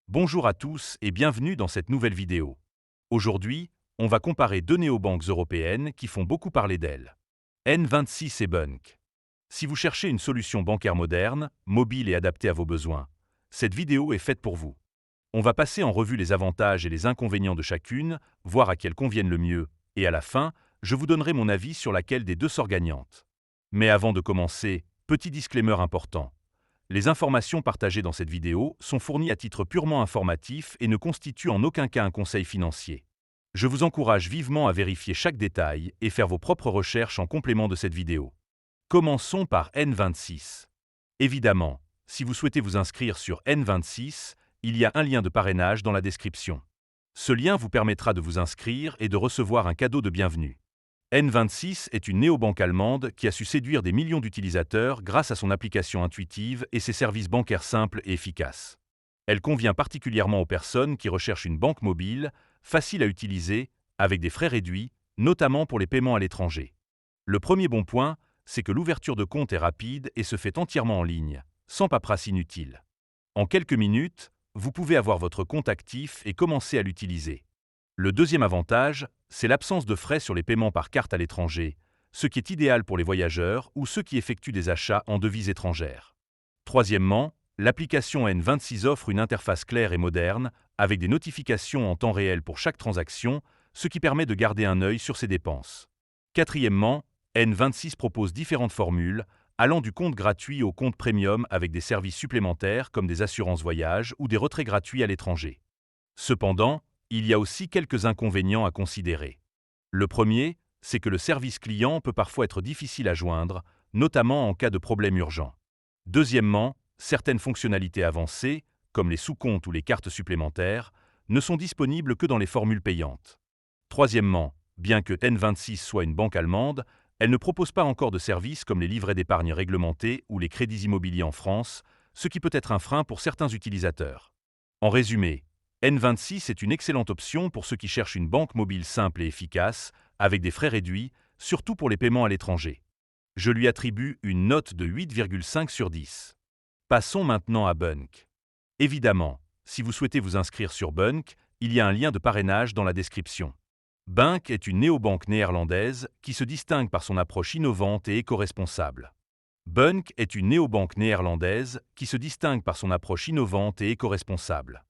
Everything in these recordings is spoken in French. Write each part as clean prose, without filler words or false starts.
Bonjour à tous et bienvenue dans cette nouvelle vidéo. Aujourd'hui, on va comparer deux néobanques européennes qui font beaucoup parler d'elles. N26 et Bunk. Si vous cherchez une solution bancaire moderne, mobile et adaptée à vos besoins, cette vidéo est faite pour vous. On va passer en revue les avantages et les inconvénients de chacune, voir à quelle convienne le mieux, et à la fin, je vous donnerai mon avis sur laquelle des deux sort gagnante. Mais avant de commencer, petit disclaimer important. Les informations partagées dans cette vidéo sont fournies à titre purement informatif et ne constituent en aucun cas un conseil financier. Je vous encourage vivement à vérifier chaque détail et faire vos propres recherches en complément de cette vidéo. Commençons par N26. Évidemment, si vous souhaitez vous inscrire sur N26, il y a un lien de parrainage dans la description. Ce lien vous permettra de vous inscrire et de recevoir un cadeau de bienvenue. N26 est une néobanque allemande qui a su séduire des millions d'utilisateurs grâce à son application intuitive et ses services bancaires simples et efficaces. Elle convient particulièrement aux personnes qui recherchent une banque mobile, facile à utiliser, avec des frais réduits, notamment pour les paiements à l'étranger. Le premier bon point, c'est que l'ouverture de compte est rapide et se fait entièrement en ligne, sans paperasse inutile. En quelques minutes, vous pouvez avoir votre compte actif et commencer à l'utiliser. Le deuxième avantage, c'est l'absence de frais sur les paiements par carte à l'étranger, ce qui est idéal pour les voyageurs ou ceux qui effectuent des achats en devises étrangères. Troisièmement, l'application N26 offre une interface claire et moderne, avec des notifications en temps réel pour chaque transaction, ce qui permet de garder un œil sur ses dépenses. Quatrièmement, N26 propose différentes formules, allant du compte gratuit au compte premium avec des services supplémentaires comme des assurances voyage ou des retraits gratuits à l'étranger. Cependant, il y a aussi quelques inconvénients à considérer. Le premier, c'est que le service client peut parfois être difficile à joindre, notamment en cas de problème urgent. Deuxièmement, certaines fonctionnalités avancées, comme les sous-comptes ou les cartes supplémentaires, ne sont disponibles que dans les formules payantes. Troisièmement, bien que N26 soit une banque allemande, elle ne propose pas encore de services comme les livrets d'épargne réglementés ou les crédits immobiliers en France, ce qui peut être un frein pour certains utilisateurs. En résumé, N26 est une excellente option pour ceux qui cherchent une banque mobile simple et efficace, avec des frais réduits, surtout pour les paiements à l'étranger. Je lui attribue une note de 8,5 sur 10. Passons maintenant à Bunk. Évidemment, si vous souhaitez vous inscrire sur Bunk, il y a un lien de parrainage dans la description. Bunk est une néobanque néerlandaise qui se distingue par son approche innovante et éco-responsable. Bunk est une néobanque néerlandaise qui se distingue par son approche innovante et éco-responsable.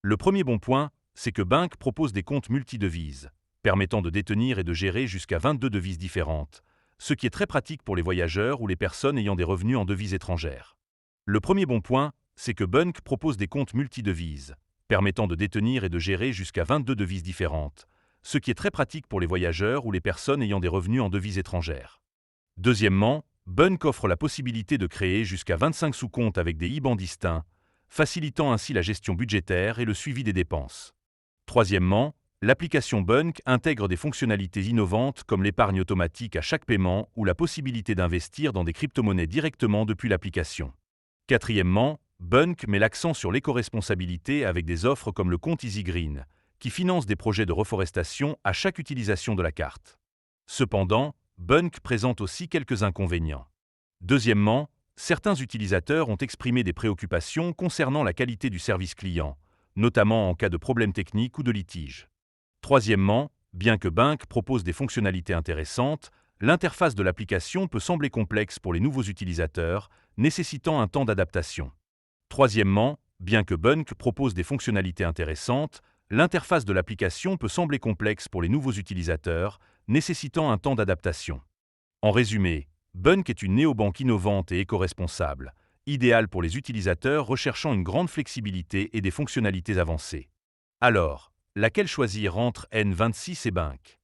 Le premier bon point, c'est que Bunk propose des comptes multidevises, permettant de détenir et de gérer jusqu'à 22 devises différentes, ce qui est très pratique pour les voyageurs ou les personnes ayant des revenus en devises étrangères. Le premier bon point, c'est que Bunk propose des comptes multidevises, permettant de détenir et de gérer jusqu'à 22 devises différentes, ce qui est très pratique pour les voyageurs ou les personnes ayant des revenus en devises étrangères. Deuxièmement, Bunk offre la possibilité de créer jusqu'à 25 sous-comptes avec des IBAN distincts, facilitant ainsi la gestion budgétaire et le suivi des dépenses. Troisièmement, l'application Bunk intègre des fonctionnalités innovantes comme l'épargne automatique à chaque paiement ou la possibilité d'investir dans des crypto-monnaies directement depuis l'application. Quatrièmement, Bunk met l'accent sur l'éco-responsabilité avec des offres comme le compte Easy Green, qui finance des projets de reforestation à chaque utilisation de la carte. Cependant, Bunk présente aussi quelques inconvénients. Deuxièmement, certains utilisateurs ont exprimé des préoccupations concernant la qualité du service client, notamment en cas de problème technique ou de litige. Troisièmement, bien que Bunk propose des fonctionnalités intéressantes, l'interface de l'application peut sembler complexe pour les nouveaux utilisateurs, nécessitant un temps d'adaptation. Troisièmement, bien que Bunk propose des fonctionnalités intéressantes, l'interface de l'application peut sembler complexe pour les nouveaux utilisateurs, nécessitant un temps d'adaptation. En résumé, Bunk est une néobanque innovante et éco-responsable, idéale pour les utilisateurs recherchant une grande flexibilité et des fonctionnalités avancées. Alors, laquelle choisir entre N26 et Bunk?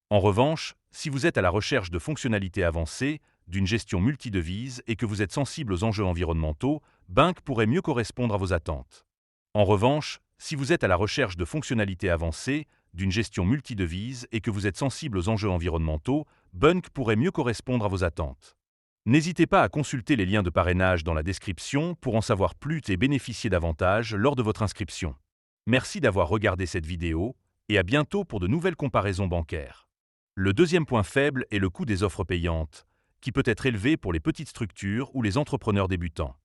En revanche, si vous êtes à la recherche de fonctionnalités avancées, d'une gestion multidevises et que vous êtes sensible aux enjeux environnementaux, Bunk pourrait mieux correspondre à vos attentes. En revanche, si vous êtes à la recherche de fonctionnalités avancées, d'une gestion multidevises et que vous êtes sensible aux enjeux environnementaux, Bunk pourrait mieux correspondre à vos attentes. N'hésitez pas à consulter les liens de parrainage dans la description pour en savoir plus et bénéficier davantage lors de votre inscription. Merci d'avoir regardé cette vidéo et à bientôt pour de nouvelles comparaisons bancaires. Le deuxième point faible est le coût des offres payantes, qui peut être élevé pour les petites structures ou les entrepreneurs débutants.